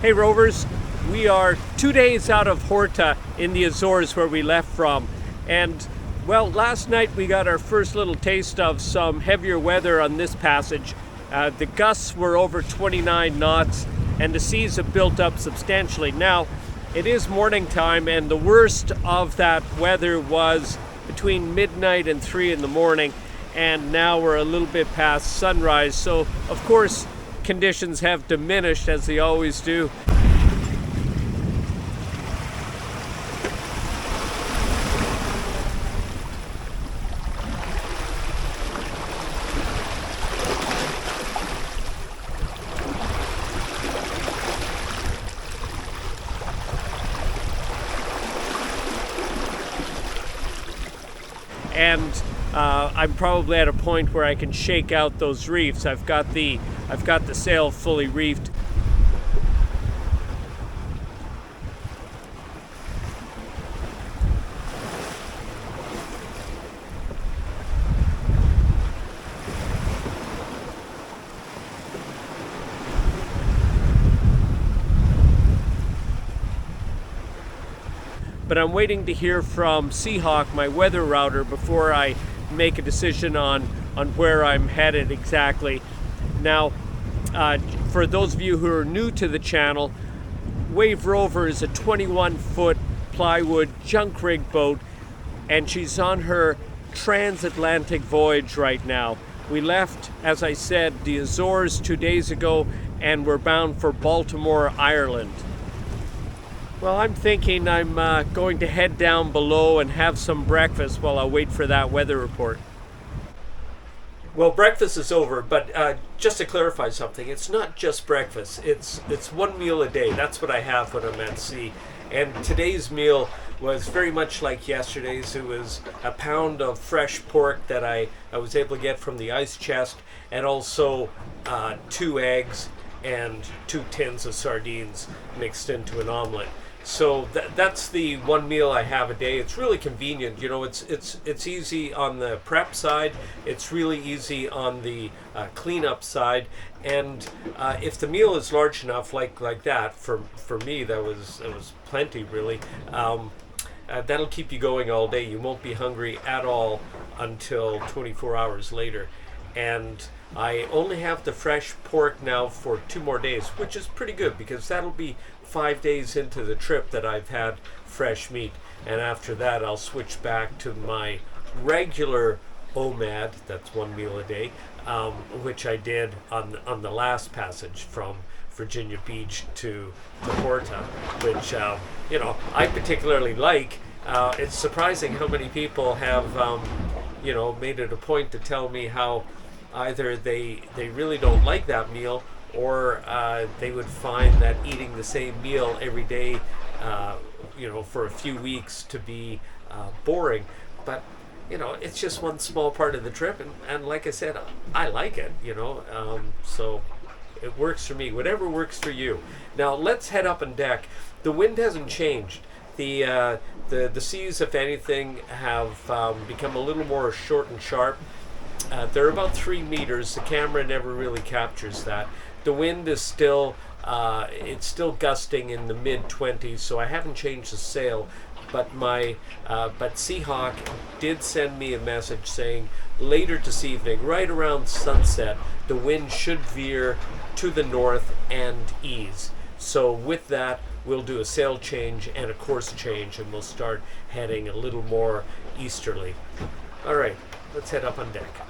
Hey Rovers, we are 2 days out of Horta in the Azores where we left from, and well, last night we got our first little taste of some heavier weather on this passage. The gusts were over 29 knots and the seas have built up substantially. Now it is morning time and the worst of that weather was between midnight and 3 in the morning, and now we're a little bit past sunrise, so of course conditions have diminished as they always do. And I'm probably at a point where I can shake out those reefs. I've got the sail fully reefed. But I'm waiting to hear from Seahawk, my weather router, before I make a decision on where I'm headed exactly. Now, for those of you who are new to the channel, Rover is a 21-foot plywood junk rig boat, and she's on her transatlantic voyage right now. We left, as I said, the Azores 2 days ago, and we're bound for Baltimore, Ireland. Well, I'm thinking I'm going to head down below and have some breakfast while I wait for that weather report. Well, breakfast is over, but just to clarify something, it's not just breakfast. It's one meal a day. That's what I have when I'm at sea. And today's meal was very much like yesterday's. It was a pound of fresh pork that I was able to get from the ice chest, and also 2 eggs and 2 tins of sardines mixed into an omelet. So that's the one meal I have a day. It's really convenient. You know, it's easy on the prep side. It's really easy on the cleanup side. And if the meal is large enough, like that, for me, that was plenty really. That'll keep you going all day. You won't be hungry at all until 24 hours later. And I only have the fresh pork now for 2 more days, which is pretty good because that'll be 5 days into the trip that I've had fresh meat. And after that, I'll switch back to my regular OMAD, that's 1 meal a day, which I did on the last passage from Virginia Beach to Horta, which you know, I particularly like. It's surprising how many people have you know, made it a point to tell me how either they really don't like that meal, or they would find that eating the same meal every day, you know, for a few weeks to be boring. But you know, it's just one small part of the trip, and like I said, I like it, you know, so it works for me. Whatever works for you. Now let's head up on deck. The wind hasn't changed. The seas, if anything, have become a little more short and sharp. They're about 3 meters. The camera never really captures that. The wind is still, it's still gusting in the mid-20s, so I haven't changed the sail. But but Seahawk did send me a message saying later this evening, right around sunset, the wind should veer to the north and ease. So with that, we'll do a sail change and a course change, and we'll start heading a little more easterly. All right, let's head up on deck.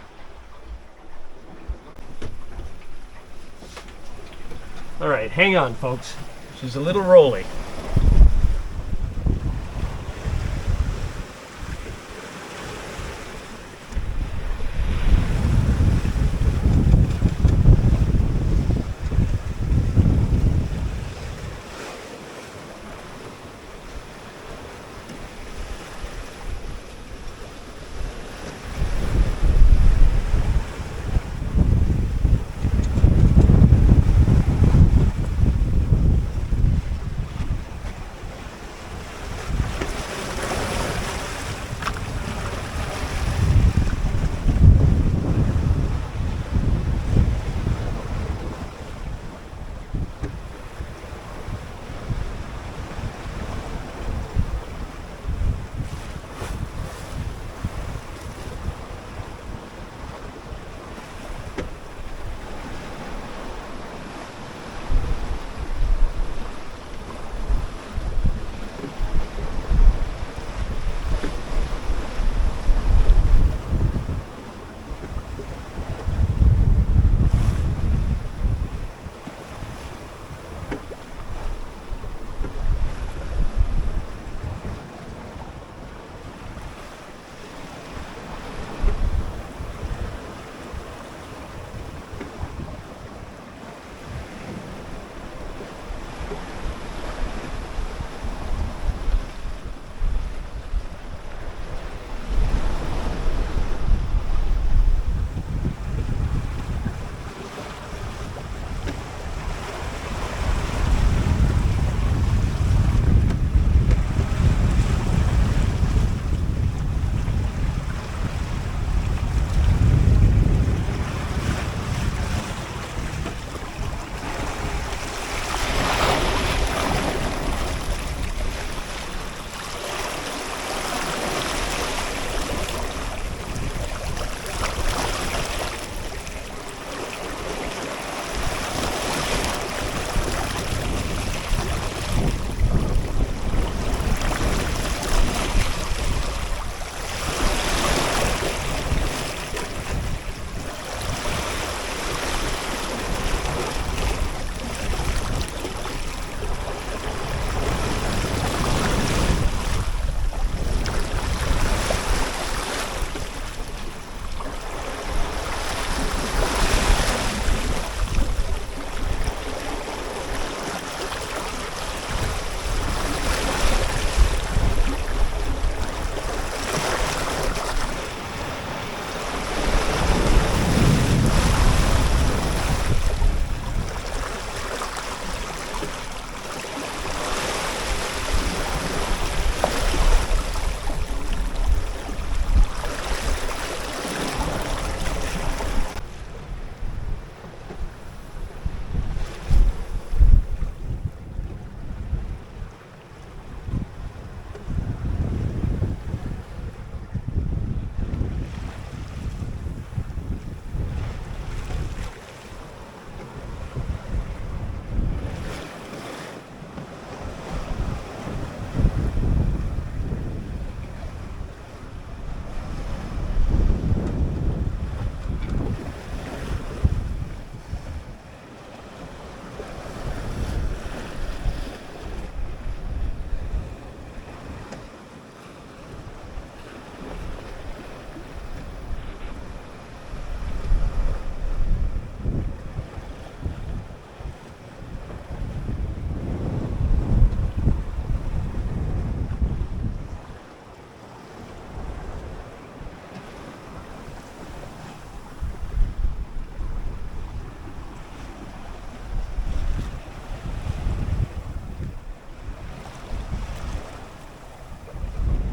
All right, hang on, folks. She's a little rolly.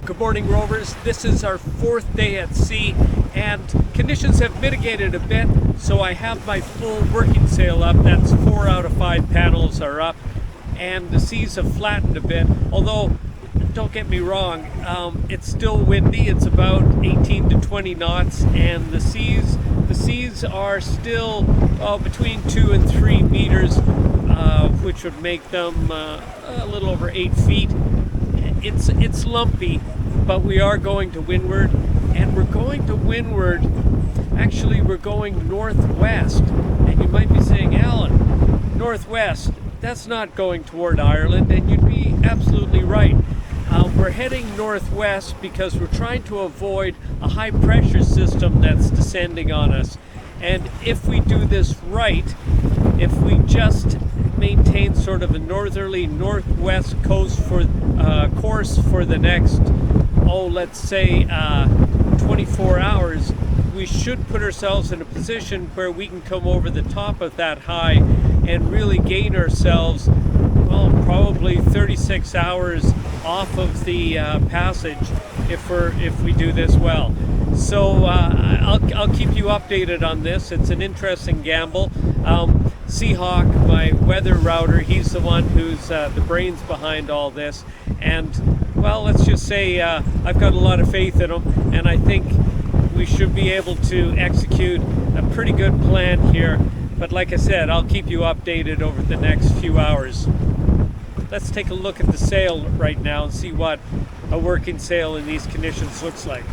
Good morning, Rovers. This is our 4th day at sea, and conditions have mitigated a bit, so I have my full working sail up. That's 4 out of 5 panels are up, and the seas have flattened a bit, although don't get me wrong, it's still windy. It's about 18 to 20 knots, and the seas are still between 2 and 3 meters, which would make them a little over 8 feet. It's lumpy, but we are going to windward, and we're going to windward. Actually, we're going northwest, and you might be saying, Alan, northwest, that's not going toward Ireland, and you'd be absolutely right. We're heading northwest because we're trying to avoid a high pressure system that's descending on us. And if we do this right, if we just maintain sort of a northerly northwest course for the next, let's say 24 hours, we should put ourselves in a position where we can come over the top of that high and really gain ourselves, probably 36 hours off of the passage if we do this well. So I'll keep you updated on this. It's an interesting gamble. Seahawk, my weather router, he's the one who's the brains behind all this, and let's just say I've got a lot of faith in him, and I think we should be able to execute a pretty good plan here. But like I said, I'll keep you updated over the next few hours. Let's take a look at the sail right now and see what a working sail in these conditions looks like.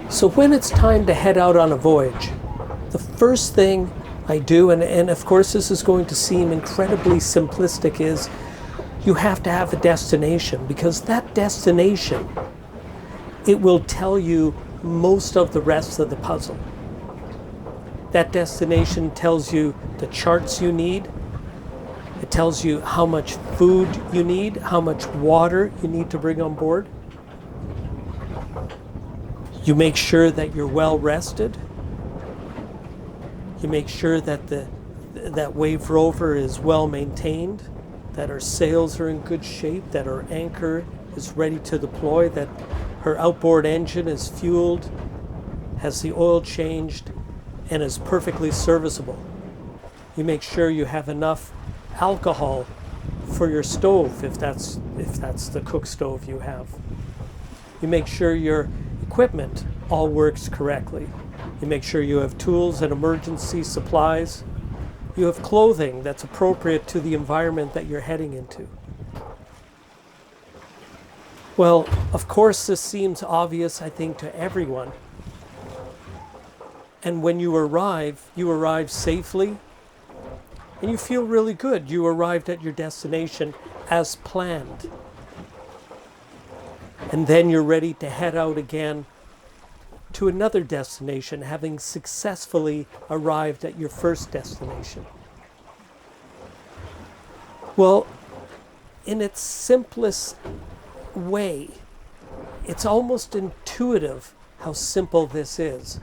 So when it's time to head out on a voyage, the first thing I do, and of course this is going to seem incredibly simplistic, is you have to have a destination, because that destination, it will tell you most of the rest of the puzzle. That destination tells you the charts you need. It tells you how much food you need, how much water you need to bring on board. You make sure that you're well rested. You make sure that that Wave Rover is well maintained, that our sails are in good shape, that our anchor is ready to deploy, that her outboard engine is fueled, has the oil changed, and is perfectly serviceable. You make sure you have enough alcohol for your stove, if that's the cook stove you have. You make sure your equipment all works correctly. You make sure you have tools and emergency supplies. You have clothing that's appropriate to the environment that you're heading into. Well, of course, this seems obvious, I think, to everyone. And when you arrive safely, and you feel really good. You arrived at your destination as planned. And then you're ready to head out again to another destination, having successfully arrived at your first destination. Well, in its simplest way, it's almost intuitive how simple this is.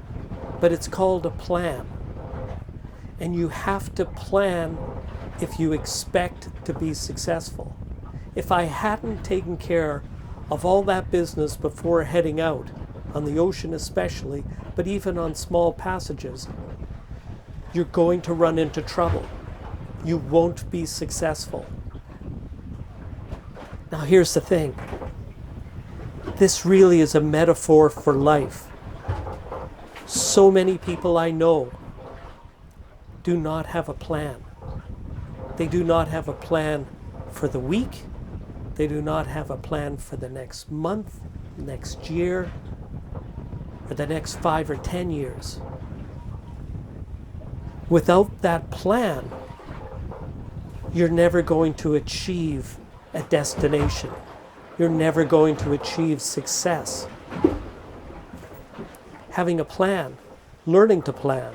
but it's called a plan. And you have to plan if you expect to be successful. If I hadn't taken care of all that business before heading out, on the ocean especially, but even on small passages, you're going to run into trouble. You won't be successful. Now here's the thing. This really is a metaphor for life. So many people I know do not have a plan. They do not have a plan for the week. They do not have a plan for the next month, next year, or the next 5 or 10 years. Without that plan, you're never going to achieve a destination. You're never going to achieve success. Having a plan, learning to plan,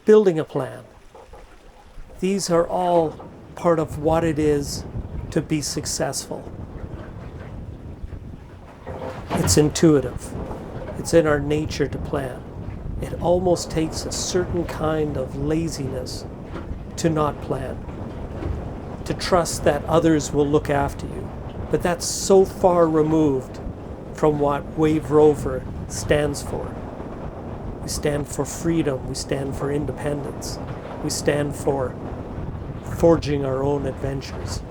building a plan, these are all part of what it is to be successful. It's intuitive. It's in our nature to plan. It almost takes a certain kind of laziness to not plan, to trust that others will look after you. But that's so far removed from what Rover stands for. We stand for freedom. We stand for independence. We stand for forging our own adventures.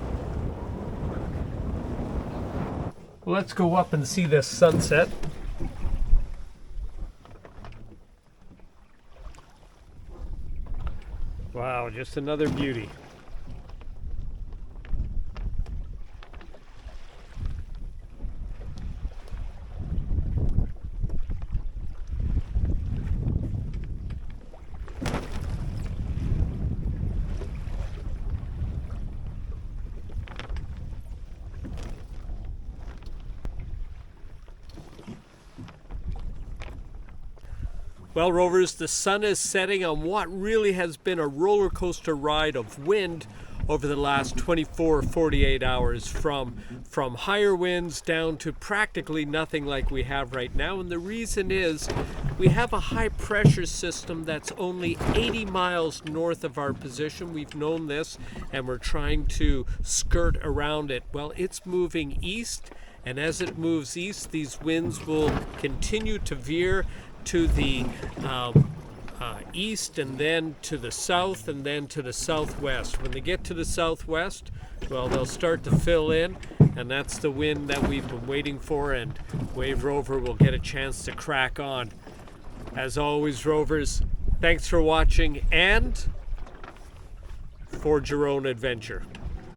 Let's go up and see this sunset. Wow, just another beauty. Well, Rovers, the sun is setting on what really has been a roller coaster ride of wind over the last 24 or 48 hours, from higher winds down to practically nothing like we have right now. And the reason is we have a high pressure system that's only 80 miles north of our position. We've known this and we're trying to skirt around it. Well, it's moving east, and as it moves east, these winds will continue to veer to the east, and then to the south, and then to the southwest. When they get to the southwest, well, they'll start to fill in, and that's the wind that we've been waiting for, and Rover will get a chance to crack on. As always, Rovers, thanks for watching, and forge your own adventure.